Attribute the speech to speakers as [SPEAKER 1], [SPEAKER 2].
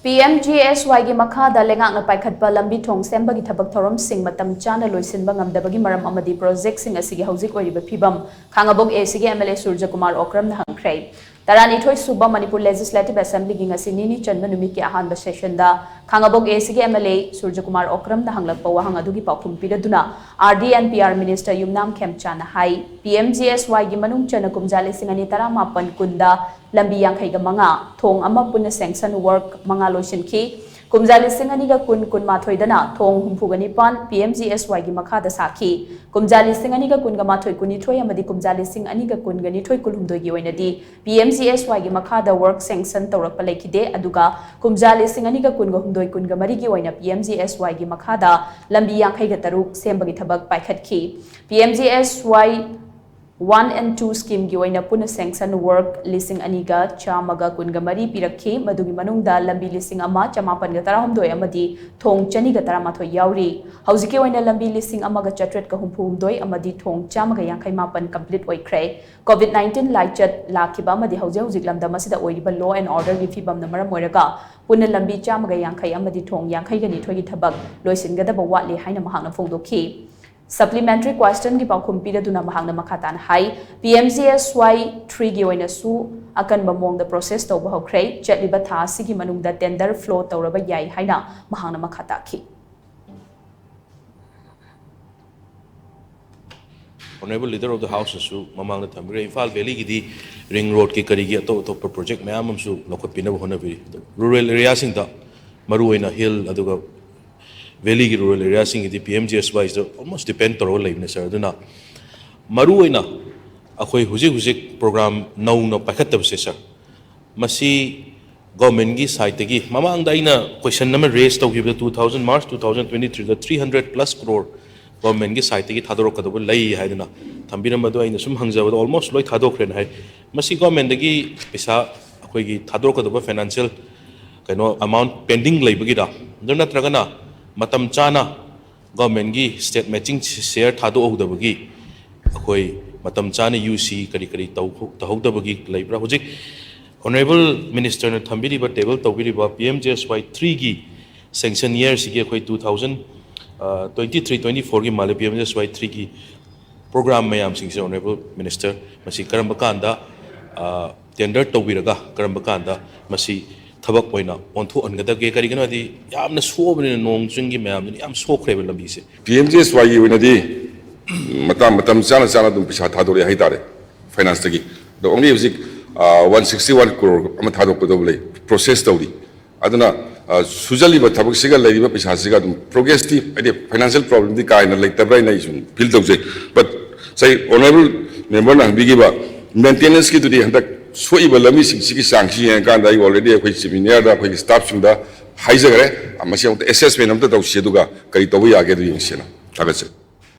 [SPEAKER 1] PMGSY gi MAKHA lengakna PAIKHATPA LAMBI THONG SHEMBAGI THABAK THOURAM SING MATAM CHANA LOISHINBA NGAMDABAGI MARAM AMADI PROJECT SING ASIGI Houjik Oiriba Phivam Khangabok ASIGI Mla Surjakumar Okram Hangkhre Taranithoi Suba Manipur Legislative Assembly gi ngasi nini chanba numit ki ahanba session da Khangabok ASIGI Mla Surjakumar Okram da hanglakpa wahang adugi pakhum piraduna RD and PR Minister Yumnam Khem Chana hai PMGSY gi manung chana kumjali singani taramapan kunda LAMBI Hangkhre manga thong ama punna sanction work manga loishinki kumjali singani ga kun mathoi dana thong humphugani pan PMGSY gi makha da sakhi kumjali singani ga kun ga mathoi kuni thoi amadi kumjali sing ani ga kun gani thoi kulhumdoi gi oinadi PMGSY gi makha da work sanction tawrak palekide aduga kumjali singani ga kun ga humdoi kun ga mari gi oina PMGSY gi makha da LAMBI Hangkhre ga taruk sembagi thabak paikhatki PMGSY 1 and 2 scheme gi oina puna sanction work lising aniga chamaga kunga mari pirakhi madugi manungda lambi lising ama chamapan ga tarahumdoi amadi thong chani ga taramathoi yauri haujike oina lambi lising ama ga chatret ka humphumdoi amadi thong chamaga yankhai mapan complete oikhre COVID-19 laichat lakhiba amadi haujik lamda masida oiriba law and order gi phibam na maram oiraga puna lambi chamaga yankhai amadi thong yankhai ga ni thoi gi thabak loisinga da watli haina mahangna phongdokhi Supplementary question ki pakhum piraduna mahangna makhatan hai PMGSY 3 gi oina su akan bamong the process to bahokre chatliba tha sigi manungda tender flow tawraba yai haina mahangna makhata ki
[SPEAKER 2] Honorable Leader of the House su mamang na thamre Imphal Valley gi di ring road ki kari gi to project mayam su lokot pina hona bi rural area sing da maru oina hill aduga Valley ki rural area sing the PMGSY is almost depend to role in sir duna maru oina akhoi hujik program nau no paikhatpa se sir masi government gi side gi mamang da ina question number raise to give the 2000 March 2023 the 300 plus crore government gi side gi thadorok ka do lai haiduna thambira madu aina sum hangjaba almost loi thadokren hai masi government gi pesa akhoi gi thadorok ka do financial kaino amount pending leibagi da dona tragana MATAM CHANA government gi state matching share thado hodabagi akhoi MATAM CHANA UC kari tawhodabagi leibra hojik honorable minister na thambiri ba table tawbiri ba PMGSY 3 gi sanction year sigi akhoi 2023-24 gi male PMGSY 3 gi program mayam sing honorable minister masi karamba kanda tender tawbiraga karamba kanda masi Thabak poina onto angada ge kari gana di yamna sobne nong chungi mayam ni yam sokre be lambi se
[SPEAKER 3] PMGSY wina di matam chana dum pisa thadori hai tare finance tagi the only music 161 crore am thadok ko doble process tawdi aduna sujali ba thabak siga lei ba pisa siga dum progressive ide financial problem di kaina like tabrai nai sun feel tawse but say honorable member na bigi ba maintenance ki tudi handak so iba lami sigi sangsi yang kan dai already akhoi senior da akhoi staff sing da haijagre amasi assessment amta tawse duga kai tawi age du yeng sena tabe